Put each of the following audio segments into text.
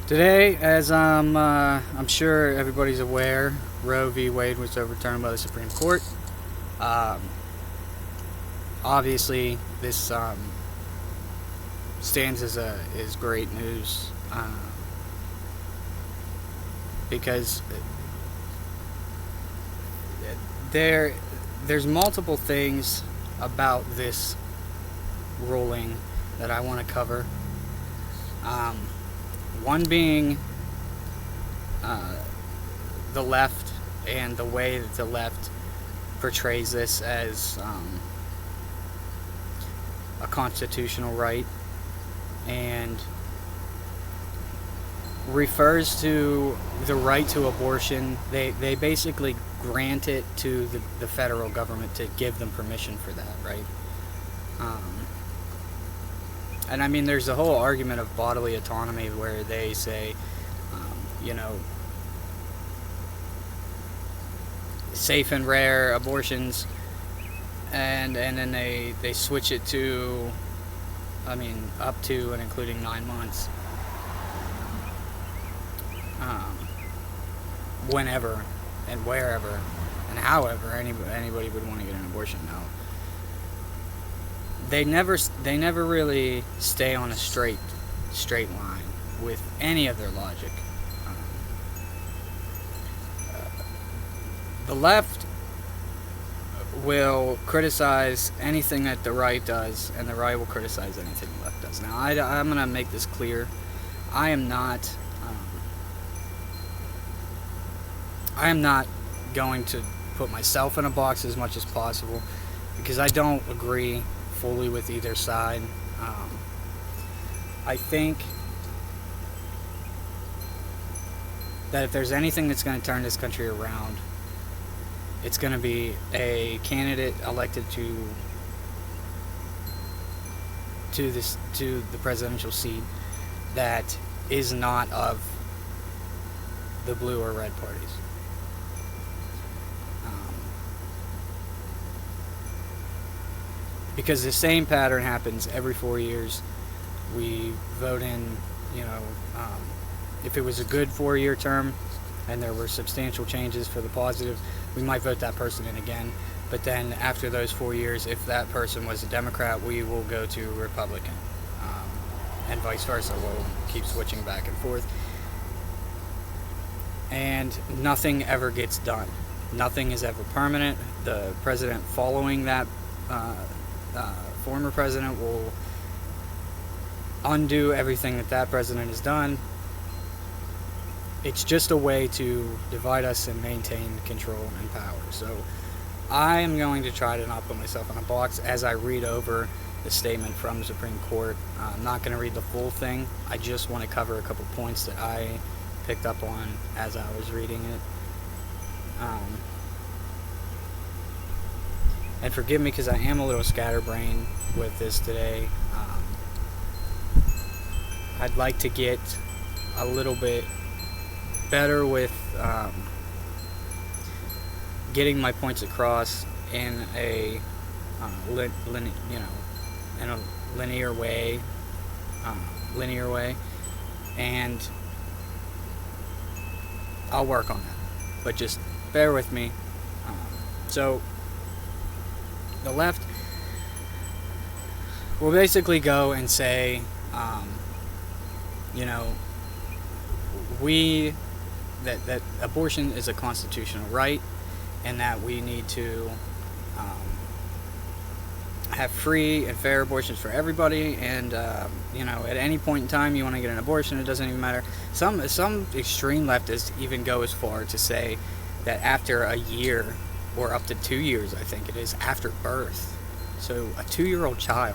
Today, as I'm sure everybody's aware, Roe V. Wade was overturned by the Supreme Court. Um, Obviously, this stands as great news because there's multiple things about this ruling that I want to cover. Um, One being the left and the way that the left portrays this as a constitutional right and refers to the right to abortion. They basically grant it to the federal government to give them permission for that, right? And I mean, there's a whole argument of bodily autonomy where they say, you know, safe and rare abortions, and then they switch it to, I mean, up to and including 9 months, whenever and wherever and however anybody would want to get an abortion now. They never really stay on a straight line with any of their logic. The left will criticize anything that the right does, and the right will criticize anything the left does. Now, I'm going to make this clear. I am not going to put myself in a box as much as possible, because I don't agree fully with either side. I think that if there's anything that's going to turn this country around, it's going to be a candidate elected to the presidential seat that is not of the blue or red parties. Because the same pattern happens every 4 years. We vote in, if it was a good 4-year term and there were substantial changes for the positive, we might vote that person in again. But then after those 4 years, if that person was a Democrat, we will go to Republican. And vice versa. We'll keep switching back and forth. And nothing ever gets done. Nothing is ever permanent. The president following that former president will undo everything that president has done. It's just a way to divide us and maintain control and power. So I am going to try to not put myself in a box as I read over the statement from the Supreme Court. I'm not going to read the full thing. I just want to cover a couple points that I picked up on as I was reading it. And forgive me because I am a little scatterbrained with this today. I'd like to get a little bit better with getting my points across in a linear way, and I'll work on that. But just bear with me. So the left will basically go and say, that abortion is a constitutional right, and that we need to have free and fair abortions for everybody, and at any point in time you want to get an abortion, it doesn't even matter. Some extreme leftists even go as far to say that after a year, or up to 2 years, I think it is, after birth, so a 2-year-old child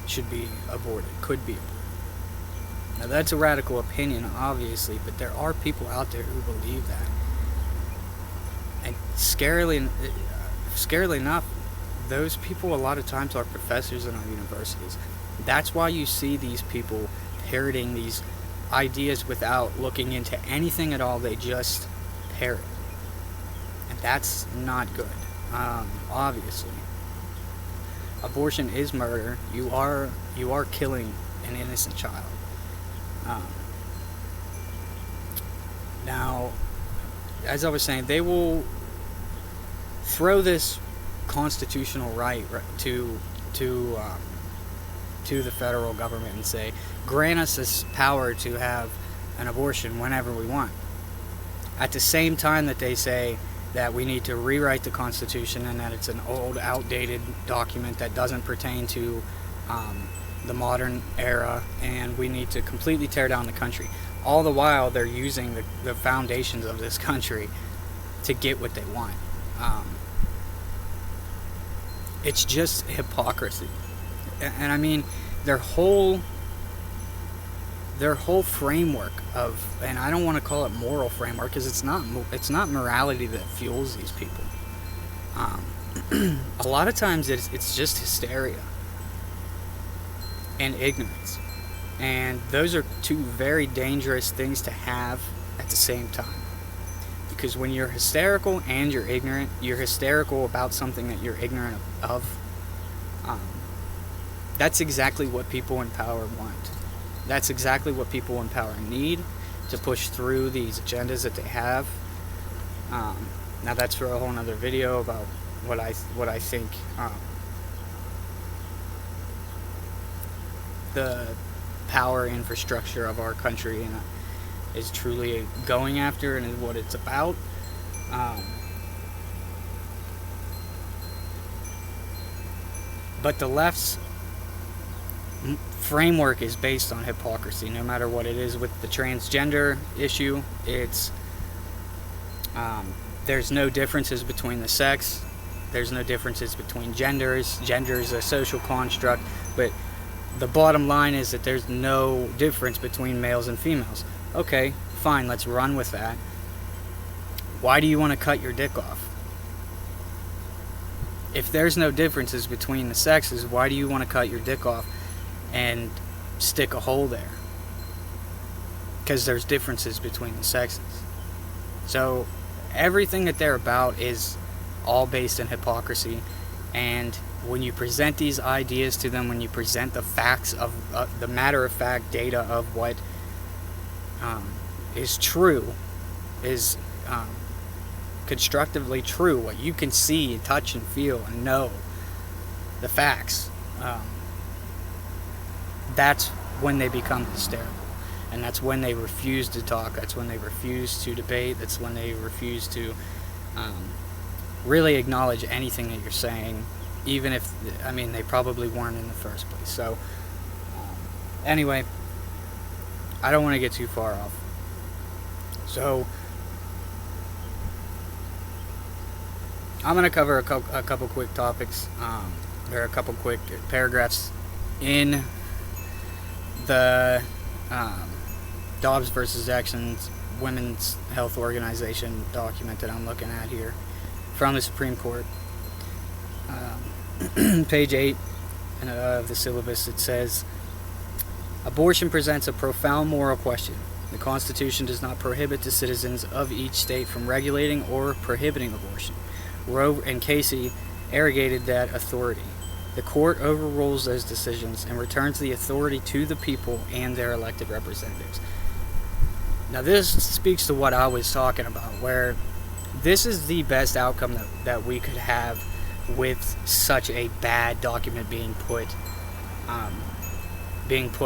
should be aborted, could be aborted. Now that's a radical opinion, obviously, but there are people out there who believe that. And scarily enough, those people a lot of times are professors in our universities. That's why you see these people parroting these ideas without looking into anything at all. They just parrot. And that's not good, obviously. Abortion is murder. You are killing an innocent child. as I was saying, they will throw this constitutional right to the federal government and say, grant us this power to have an abortion whenever we want. At the same time that they say that we need to rewrite the Constitution and that it's an old, outdated document that doesn't pertain to the modern era, and we need to completely tear down the country. All the while, they're using the foundations of this country to get what they want. It's just hypocrisy. And I mean, their whole framework of, and I don't want to call it moral framework, because it's not morality that fuels these people. A lot of times it's just hysteria and ignorance, and those are two very dangerous things to have at the same time. Because when you're hysterical and you're ignorant, you're hysterical about something that you're ignorant of. That's exactly what people in power want. That's exactly what people in power need to push through these agendas that they have. Now that's for a whole nother video about what I think the power infrastructure of our country is truly going after and is what it's about. But the left's framework is based on hypocrisy, no matter what it is. With the transgender issue, it's there's no differences between the sex, there's no differences between genders. Gender is a social construct, but the bottom line is that there's no difference between males and females. Okay, fine, let's run with that. Why do you want to cut your dick off? If there's no differences between the sexes, why do you want to cut your dick off and stick a hole there? Because there's differences between the sexes. So everything that they're about is all based in hypocrisy. And when you present these ideas to them, when you present the facts of the matter-of-fact data of what is true, is constructively true, what you can see and touch and feel and know, the facts, that's when they become hysterical. And that's when they refuse to talk, that's when they refuse to debate, that's when they refuse to really acknowledge anything that you're saying, even if, I mean, they probably weren't in the first place. So, anyway, I don't want to get too far off. So, I'm going to cover a couple quick topics. There are a couple quick paragraphs in the Dobbs versus Jackson's Women's Health Organization document that I'm looking at here from the Supreme Court. Page 8 of the syllabus, it says, abortion presents a profound moral question. The Constitution does not prohibit the citizens of each state from regulating or prohibiting abortion. Roe and Casey arrogated that authority. The court overrules those decisions and returns the authority to the people and their elected representatives. Now this speaks to what I was talking about, where this is the best outcome that we could have with such a bad document being put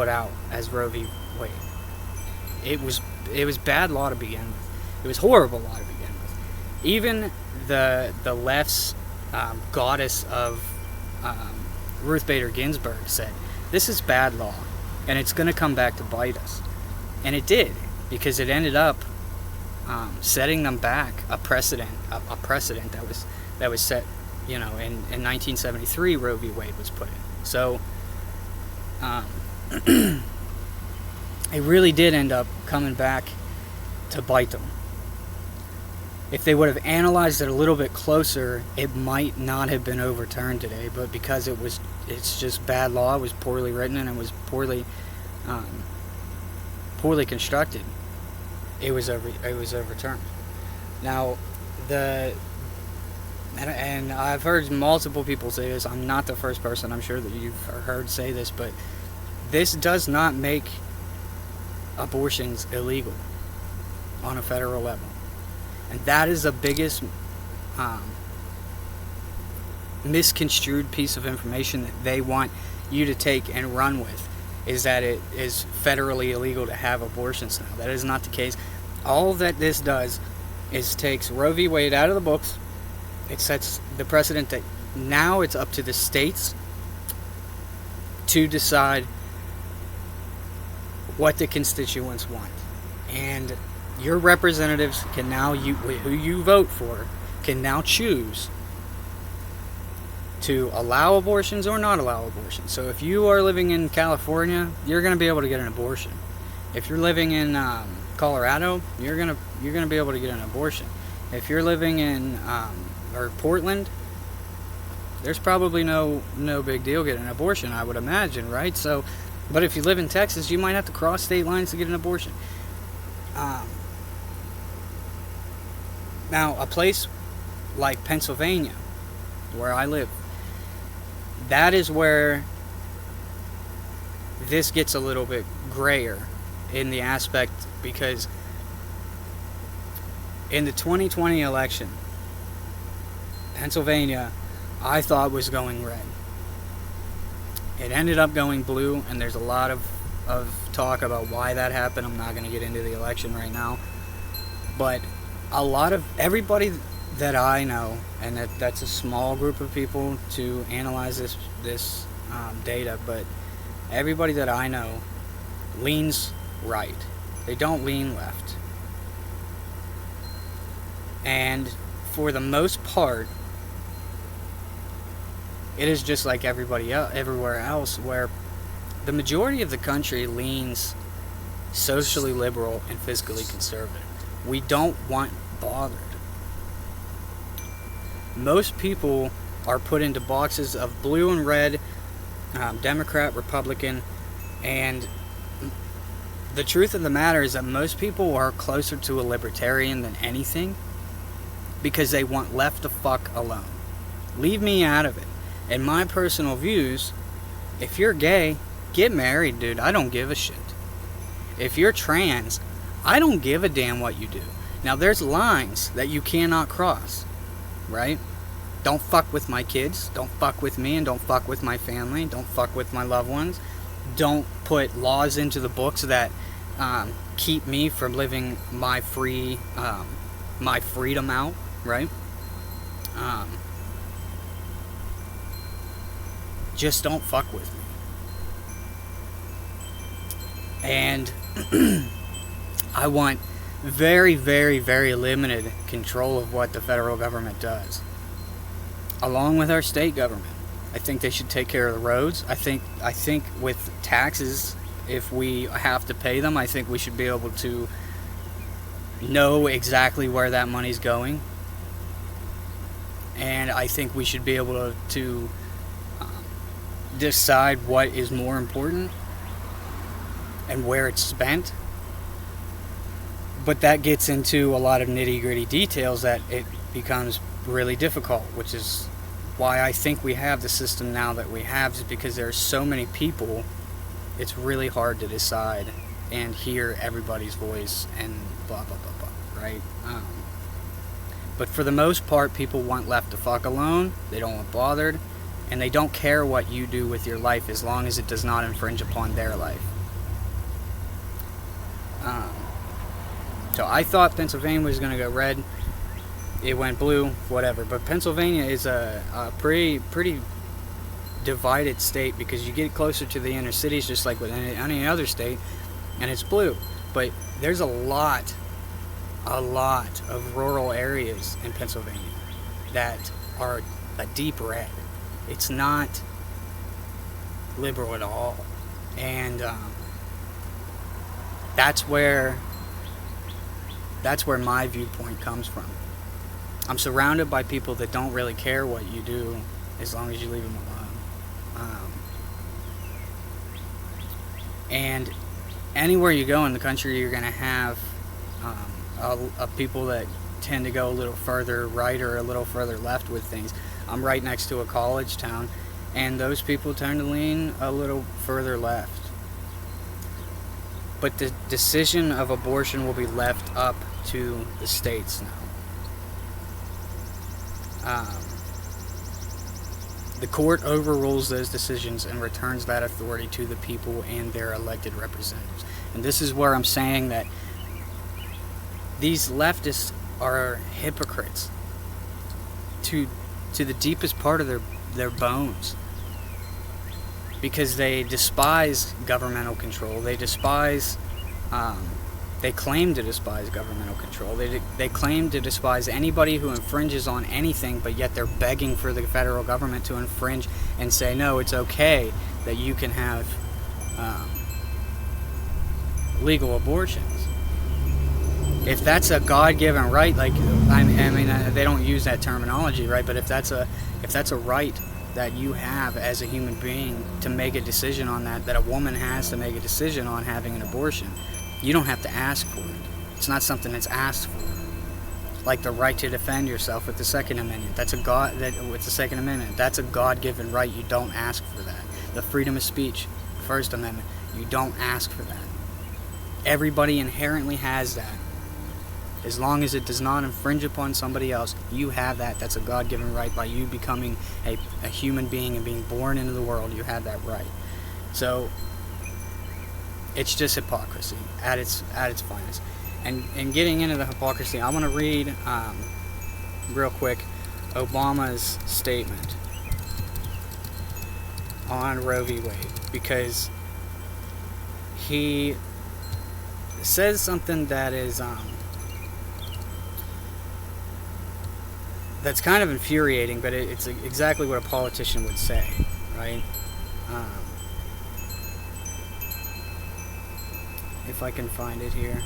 out as Roe v. Wade. It was bad law to begin with. It was horrible law to begin with. Even the left's goddess of Ruth Bader Ginsburg said, this is bad law, and it's going to come back to bite us. And it did, because it ended up setting them back a precedent that was set, in 1973. Roe v. Wade was put in. So it really did end up coming back to bite them. If they would have analyzed it a little bit closer, it might not have been overturned today. But because it's just bad law, it was poorly written, and it was poorly constructed, it was overturned. Now, and I've heard multiple people say this. I'm not the first person, I'm sure, that you've heard say this, but this does not make abortions illegal on a federal level. And that is the biggest misconstrued piece of information that they want you to take and run with, is that it is federally illegal to have abortions now. That is not the case. All that this does is takes Roe v. Wade out of the books. It sets the precedent that now it's up to the states to decide what the constituents want. And your representatives can now, who you vote for, can now choose to allow abortions or not allow abortions. So if you are living in California, you're going to be able to get an abortion. If you're living in Colorado, you're going to be able to get an abortion. If you're living in or Portland, there's probably no big deal getting an abortion, I would imagine, right? So, but if you live in Texas, you might have to cross state lines to get an abortion. Now, a place like Pennsylvania, where I live, that is where this gets a little bit grayer in the aspect, because in the 2020 election, Pennsylvania, I thought was going red. It ended up going blue, and there's a lot of talk about why that happened. I'm not going to get into the election right now. But a lot of everybody that I know, and that's a small group of people to analyze this data, but everybody that I know leans right. They don't lean left. And for the most part, it is just like everybody else, everywhere else, where the majority of the country leans socially liberal and fiscally conservative. We don't want bothered. Most people are put into boxes of blue and red, Democrat, Republican, and the truth of the matter is that most people are closer to a libertarian than anything, because they want left the fuck alone. Leave me out of it. In my personal views, if you're gay, get married, dude. I don't give a shit. If you're trans, I don't give a damn what you do. Now, there's lines that you cannot cross, right? Don't fuck with my kids. Don't fuck with me, and don't fuck with my family. Don't fuck with my loved ones. Don't put laws into the books that keep me from living my freedom out, right? Just don't fuck with me. And I want very, very, very limited control of what the federal government does, along with our state government. I think they should take care of the roads. I think with taxes, if we have to pay them, I think we should be able to know exactly where that money's going. And I think we should be able to decide what is more important and where it's spent. But that gets into a lot of nitty-gritty details that it becomes really difficult, which is why I think we have the system now that we have, is because there are so many people. It's really hard to decide and hear everybody's voice and blah blah blah blah, right? But for the most part, people want left the fuck alone. They don't want bothered, and they don't care what you do with your life as long as it does not infringe upon their life. So I thought Pennsylvania was going to go red. It went blue, whatever. But Pennsylvania is a pretty divided state, because you get closer to the inner cities, just like with any other state, and it's blue. But there's a lot of rural areas in Pennsylvania that are a deep red. It's not liberal at all. And that's where my viewpoint comes from. I'm surrounded by people that don't really care what you do as long as you leave them alone. And anywhere you go in the country, you're going to have people that tend to go a little further right or a little further left with things. I'm right next to a college town, and those people tend to lean a little further left. But the decision of abortion will be left up to the states now. the court overrules those decisions and returns that authority to the people and their elected representatives. And this is where I'm saying that these leftists are hypocrites to the deepest part of their bones, because they despise governmental control. They despise they claim to despise governmental control. They claim to despise anybody who infringes on anything, but yet they're begging for the federal government to infringe and say, no, it's okay that you can have legal abortions. If that's a God-given right, like I mean, they don't use that terminology, right? But if that's a right that you have as a human being to make a decision on that a woman has to make a decision on having an abortion, you don't have to ask for it. It's not something that's asked for. Like the right to defend yourself with the Second Amendment. With the Second Amendment, that's a God-given right. You don't ask for that. The freedom of speech, First Amendment, you don't ask for that. Everybody inherently has that. As long as it does not infringe upon somebody else, you have that. That's a God-given right. By you becoming a human being and being born into the world, you have that right. So it's just hypocrisy at its finest. And getting into the hypocrisy, I want to read real quick Obama's statement on Roe v. Wade, because he says something that is that's kind of infuriating, but it's exactly what a politician would say, right? If I can find it here.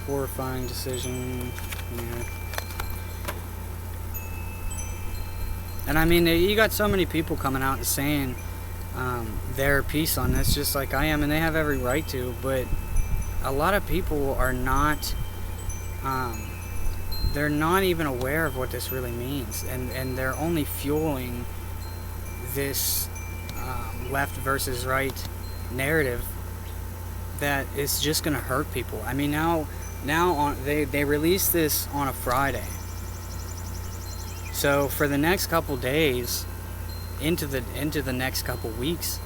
Horrifying decision. Yeah. And I mean, you got so many people coming out and saying their piece on this, just like I am, and they have every right to, but a lot of people are not, they're not even aware of what this really means, and they're only fueling this left versus right narrative that is just going to hurt people. I mean, now they released this on a Friday, so for the next couple days, into the next couple weeks,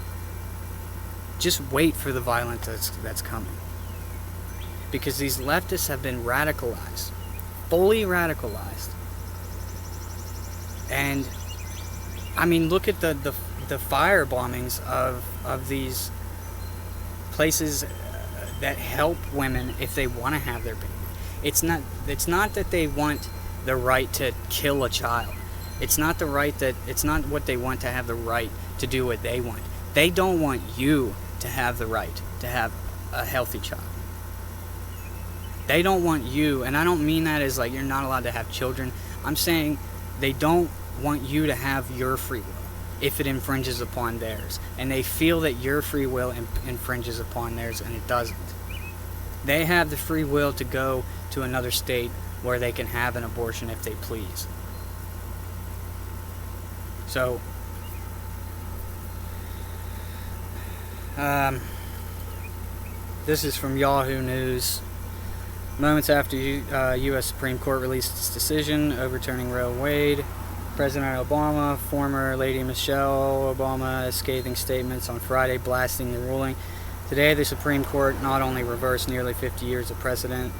just wait for the violence that's coming, because these leftists have been radicalized, fully radicalized. And I mean, look at the fire bombings of these places that help women if they want to have their baby. It's not that they want the right to kill a child. It's not what they want to have the right to do what they want. They don't want you to have the right to have a healthy child. They don't want you, and I don't mean that as like you're not allowed to have children. I'm saying they don't want you to have your free will if it infringes upon theirs. And they feel that your free will infringes upon theirs, and it doesn't. They have the free will to go to another state where they can have an abortion if they please. So, this is from Yahoo News. Moments after U.S. Supreme Court released its decision overturning Roe v. Wade, President Obama, former Lady Michelle Obama, scathing statements on Friday blasting the ruling. Today, the Supreme Court not only reversed nearly 50 years of precedent,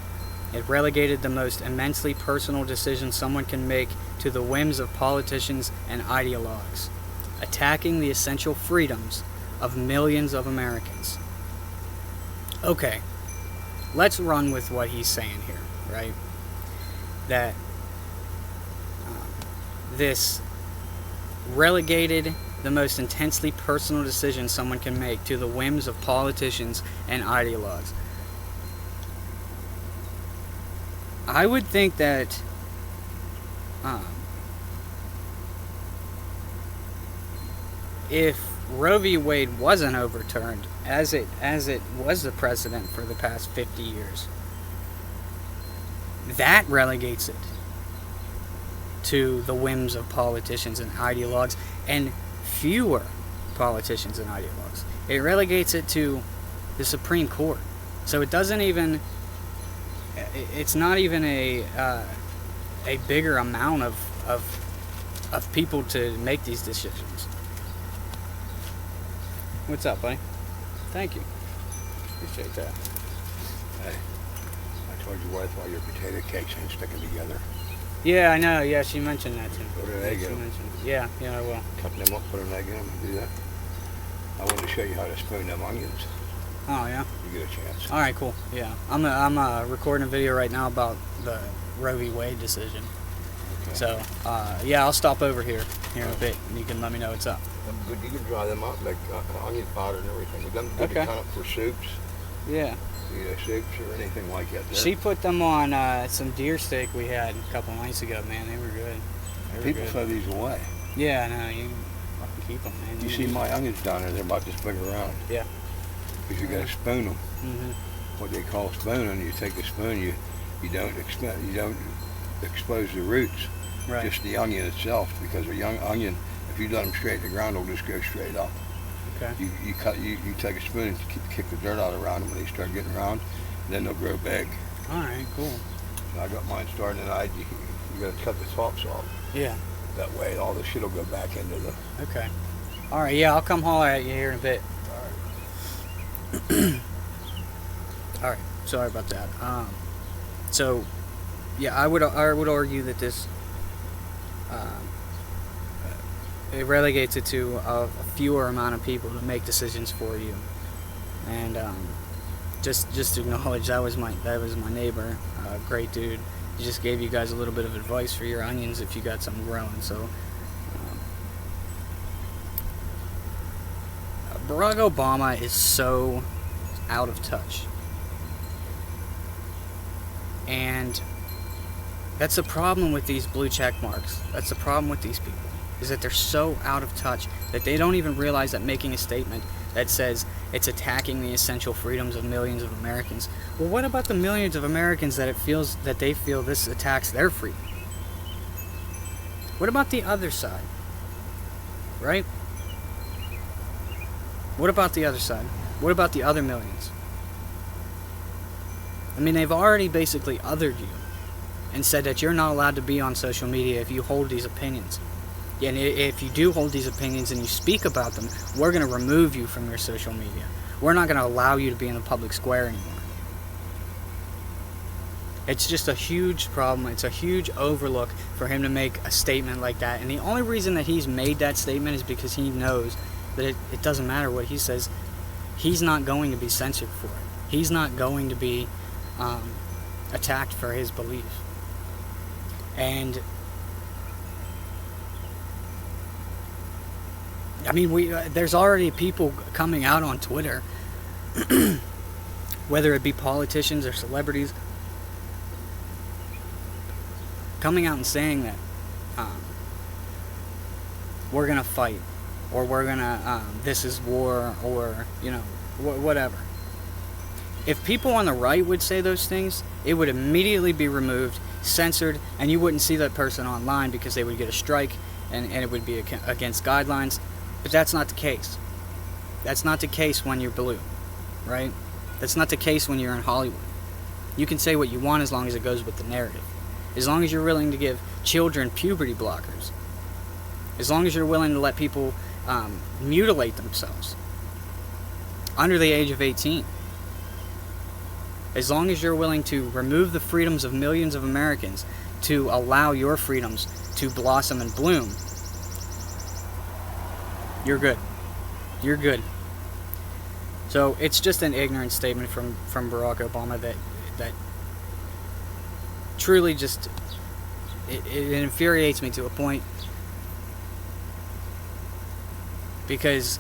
it relegated the most immensely personal decision someone can make to the whims of politicians and ideologues, attacking the essential freedoms of millions of Americans. Okay, let's run with what he's saying here, right? That this relegated the most intensely personal decision someone can make to the whims of politicians and ideologues. I would think that if Roe v. Wade wasn't overturned, as it was the precedent for the past 50 years, that relegates it to the whims of politicians and ideologues, and fewer politicians and ideologues. It relegates it to the Supreme Court. So it doesn't even, it's not even a bigger amount of people to make these decisions. What's up, buddy? Thank you. Appreciate that. Hey, I told your wife all your potato cakes ain't sticking together. Yeah, I know. Yeah, she mentioned that too. Put an egg in them. Yeah, I will. Cut them up, put an egg in them, and do that. I wanted to show you how to spoon them onions. Oh, yeah? You get a chance. All right, cool. Yeah. I'm recording a video right now about the Roe V. Wade decision. Okay. So, yeah, I'll stop over here in a bit, and you can let me know what's up. Good. You can dry them up, like onion powder and everything. But them good to cut up for soups. Yeah. Soups or anything like that. She put them on some deer steak we had a couple nights ago, man. They were good. People throw these away. Yeah, no, you fucking keep them, man. You see my onions down there, they're about this big around. Yeah. Because you got to spoon them. Mm-hmm. What they call spooning, you take a spoon, you don't expose the roots, right. Just the onion itself, because a young onion, if you let them straight to the ground, they'll just go straight up. Okay. You take a spoon and kick the dirt out around them when they start getting round, and then they'll grow big. All right, cool. So I got mine starting tonight. You got to cut the tops off. Yeah. That way, all the shit will go back into the. Okay. All right. Yeah, I'll come holler at you here in a bit. All right. All right. Sorry about that. So, yeah, I would argue that this it relegates it to a fewer amount of people to make decisions for you, and just acknowledge that was my neighbor, great dude. He just gave you guys a little bit of advice for your onions if you got some growing. So, Barack Obama is so out of touch, and that's the problem with these blue check marks. That's the problem with these people, is that they're so out of touch that they don't even realize that making a statement that says it's attacking the essential freedoms of millions of Americans. Well, what about the millions of Americans that they feel this attacks their freedom? What about the other side? Right? What about the other side? What about the other millions? I mean, they've already basically othered you and said that you're not allowed to be on social media if you hold these opinions. And if you do hold these opinions and you speak about them, we're going to remove you from your social media. We're not going to allow you to be in the public square anymore. It's just a huge problem. It's a huge overlook for him to make a statement like that. And the only reason that he's made that statement is because he knows that it doesn't matter what he says. He's not going to be censored for it. He's not going to be attacked for his belief. And I mean, there's already people coming out on Twitter, whether it be politicians or celebrities, coming out and saying that we're gonna fight, or we're gonna this is war, or whatever. If people on the right would say those things, it would immediately be removed, censored, and you wouldn't see that person online because they would get a strike, and it would be against guidelines. But that's not the case. That's not the case when you're blue, right? That's not the case when you're in Hollywood. You can say what you want as long as it goes with the narrative. As long as you're willing to give children puberty blockers. As long as you're willing to let people mutilate themselves under the age of 18. As long as you're willing to remove the freedoms of millions of Americans to allow your freedoms to blossom and bloom, you're good. You're good. So it's just an ignorant statement from Barack Obama that truly just it infuriates me to a point, because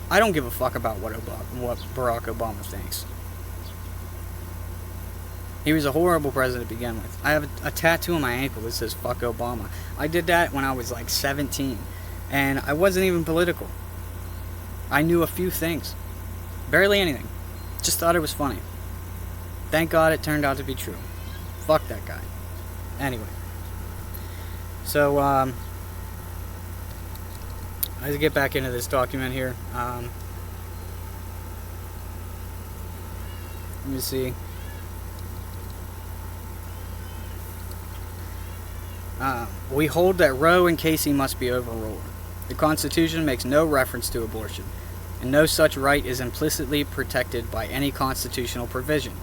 I don't give a fuck about what Barack Obama thinks. He was a horrible president to begin with. I have a tattoo on my ankle that says "fuck Obama." I did that when I was like 17. And I wasn't even political. I knew a few things. Barely anything. Just thought it was funny. Thank God it turned out to be true. Fuck that guy. Anyway. So, let's get back into this document here. Let me see. We hold that Roe and Casey must be overruled. The Constitution makes no reference to abortion, and no such right is implicitly protected by any constitutional provision,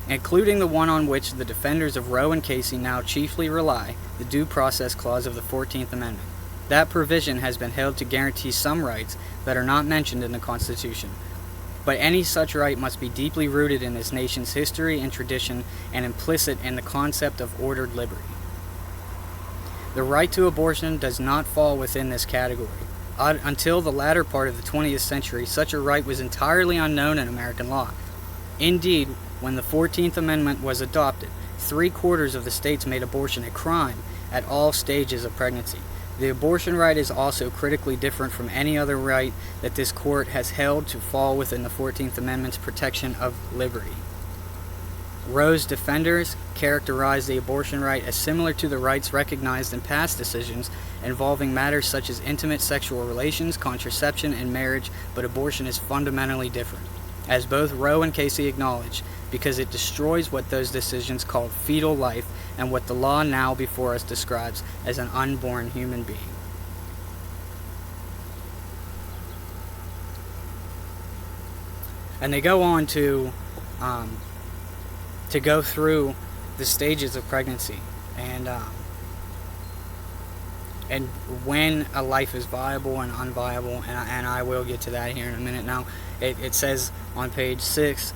including the one on which the defenders of Roe and Casey now chiefly rely, the Due Process Clause of the 14th Amendment. That provision has been held to guarantee some rights that are not mentioned in the Constitution, but any such right must be deeply rooted in this nation's history and tradition and implicit in the concept of ordered liberty. The right to abortion does not fall within this category. Until the latter part of the 20th century, such a right was entirely unknown in American law. Indeed, when the 14th Amendment was adopted, 3/4 of the states made abortion a crime at all stages of pregnancy. The abortion right is also critically different from any other right that this court has held to fall within the 14th Amendment's protection of liberty. Roe's defenders characterize the abortion right as similar to the rights recognized in past decisions involving matters such as intimate sexual relations, contraception, and marriage, but abortion is fundamentally different, as both Roe and Casey acknowledge, because it destroys what those decisions called fetal life and what the law now before us describes as an unborn human being. And they go on to go through the stages of pregnancy and when a life is viable and unviable, and I will get to that here in a minute. Now, it says on page 6,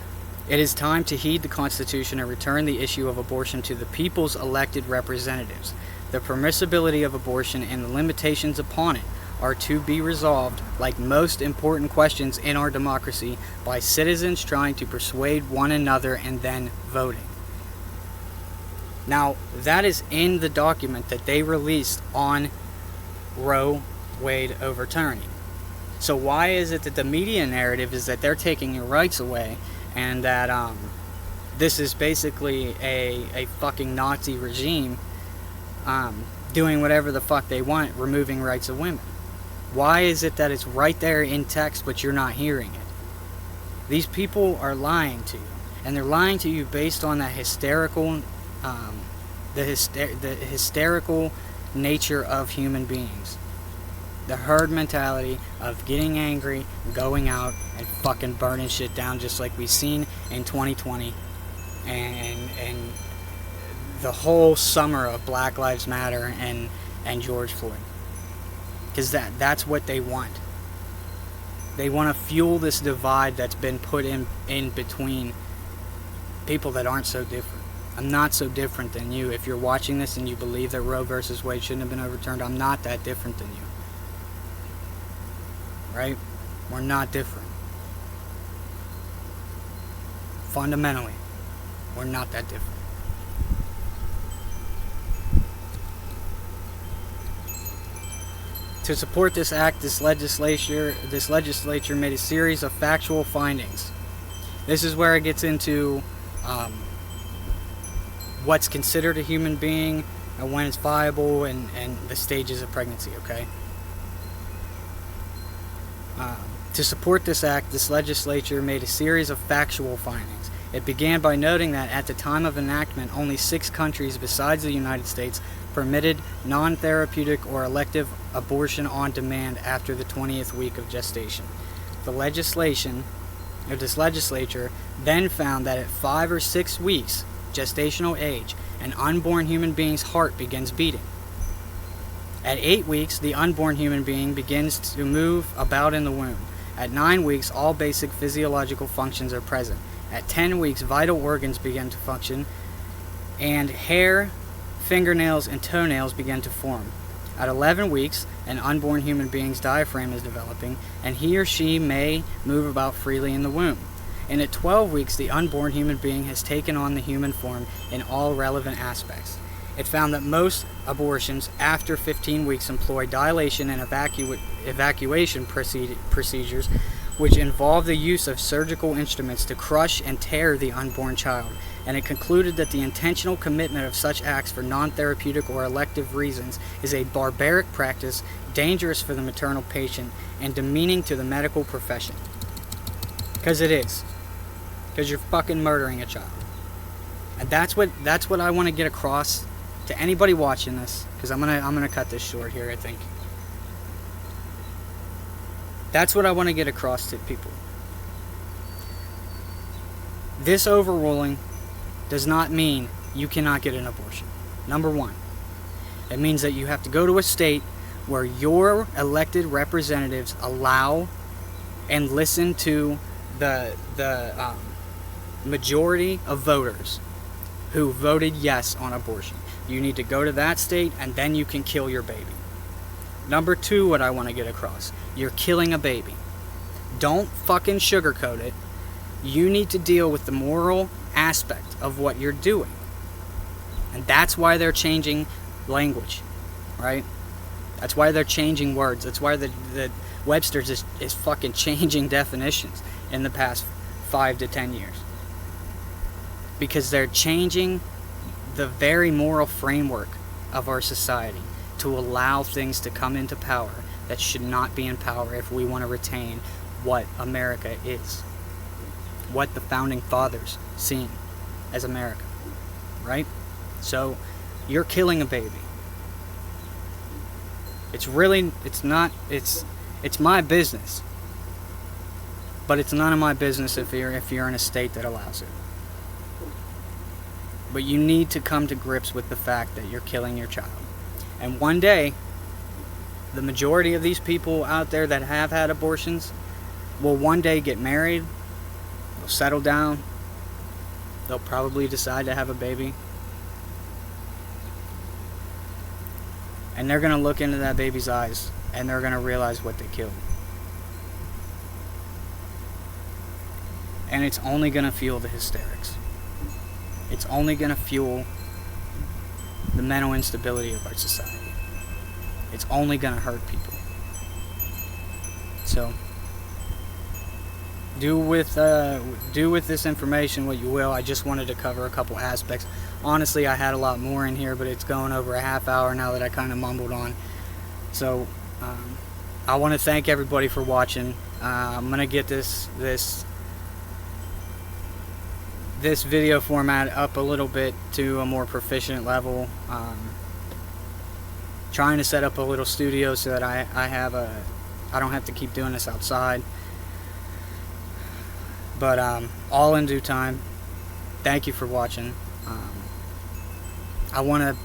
it is time to heed the Constitution and return the issue of abortion to the people's elected representatives. The permissibility of abortion and the limitations upon it are to be resolved, like most important questions in our democracy, by citizens trying to persuade one another and then voting. Now, that is in the document that they released on Roe Wade overturning. So why is it that the media narrative is that they're taking your rights away and that this is basically a fucking Nazi regime doing whatever the fuck they want, removing rights of women? Why is it that it's right there in text but you're not hearing it? These people are lying to you, and they're lying to you based on that hysterical the hysterical nature of human beings. The herd mentality of getting angry, going out, and fucking burning shit down, just like we've seen in 2020 and the whole summer of Black Lives Matter and George Floyd. Because that's what they want. They want to fuel this divide that's been put in between people that aren't so different. I'm not so different than you. If you're watching this and you believe that Roe versus Wade shouldn't have been overturned, I'm not that different than you. Right? We're not different. Fundamentally, we're not that different. To support this act, this legislature made a series of factual findings. This is where it gets into what's considered a human being and when it's viable and the stages of pregnancy, okay? To support this act, this legislature made a series of factual findings. It began by noting that at the time of enactment, only 6 countries besides the United States permitted non-therapeutic or elective abortion on demand after the 20th week of gestation. This legislature then found that at 5 or 6 weeks gestational age, an unborn human being's heart begins beating. At 8 weeks, the unborn human being begins to move about in the womb. At 9 weeks, all basic physiological functions are present. At 10 weeks, vital organs begin to function, and hair, fingernails, and toenails begin to form. At 11 weeks, an unborn human being's diaphragm is developing, and he or she may move about freely in the womb. And at 12 weeks, the unborn human being has taken on the human form in all relevant aspects. It found that most abortions after 15 weeks employ dilation and evacuation procedures, which involve the use of surgical instruments to crush and tear the unborn child, and it concluded that the intentional commitment of such acts for non-therapeutic or elective reasons is a barbaric practice, dangerous for the maternal patient, and demeaning to the medical profession. Because it is. Because you're fucking murdering a child. And that's what I want to get across to anybody watching this, because I'm gonna cut this short here, I think. That's what I want to get across to people. This overruling does not mean you cannot get an abortion. Number one, it means that you have to go to a state where your elected representatives allow and listen to the majority of voters who voted yes on abortion. You need to go to that state, and then you can kill your baby. Number two, what I want to get across, you're killing a baby. Don't fucking sugarcoat it. You need to deal with the moral aspect of what you're doing. And that's why they're changing language, right? That's why they're changing words. That's why the Webster's is fucking changing definitions in the past 5 to 10 years. Because they're changing the very moral framework of our society to allow things to come into power that should not be in power if we want to retain what America is. What the founding fathers seen as America, right? So, you're killing a baby. It's my business. But it's none of my business if you're in a state that allows it. But you need to come to grips with the fact that you're killing your child. And one day, the majority of these people out there that have had abortions will one day get married, they'll settle down, they'll probably decide to have a baby. And they're going to look into that baby's eyes, and they're going to realize what they killed. And it's only going to fuel the hysterics. It's only going to fuel the mental instability of our society. It's only going to hurt people. So, do with this information what you will. I just wanted to cover a couple aspects. Honestly, I had a lot more in here, but it's going over a half hour now that I kind of mumbled on. So, I want to thank everybody for watching. I'm going to get this video format up a little bit to a more proficient level. Trying to set up a little studio so that I don't have to keep doing this outside. But all in due time. Thank you for watching. I want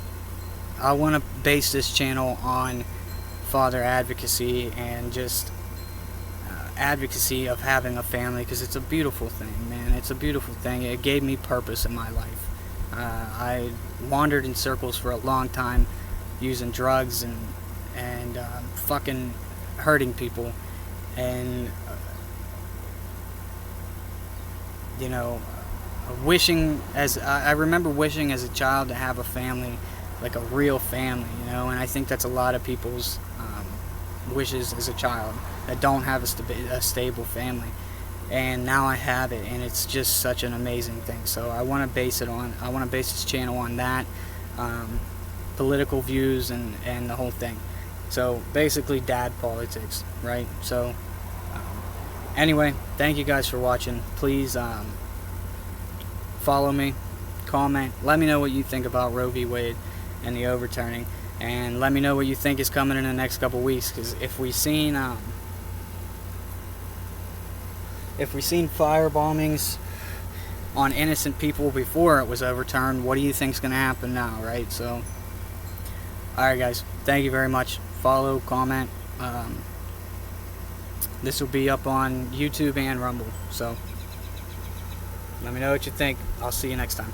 to base this channel on father advocacy and just advocacy of having a family, because it's a beautiful thing, man. It's a beautiful thing. It gave me purpose in my life. I wandered in circles for a long time, using drugs and fucking hurting people, and I remember wishing as a child to have a family, like a real family, and I think that's a lot of people's wishes as a child, that don't have a stable family. And now I have it, and it's just such an amazing thing. So I want to base this channel on that, political views and the whole thing. So basically dad politics, right? So anyway, thank you guys for watching. Please follow me, comment, let me know what you think about Roe v. Wade and the overturning, and let me know what you think is coming in the next couple weeks, because if we've seen fire bombings on innocent people before it was overturned, what do you think's going to happen now, right? So, alright guys, thank you very much. Follow, comment. This will be up on YouTube and Rumble, so let me know what you think. I'll see you next time.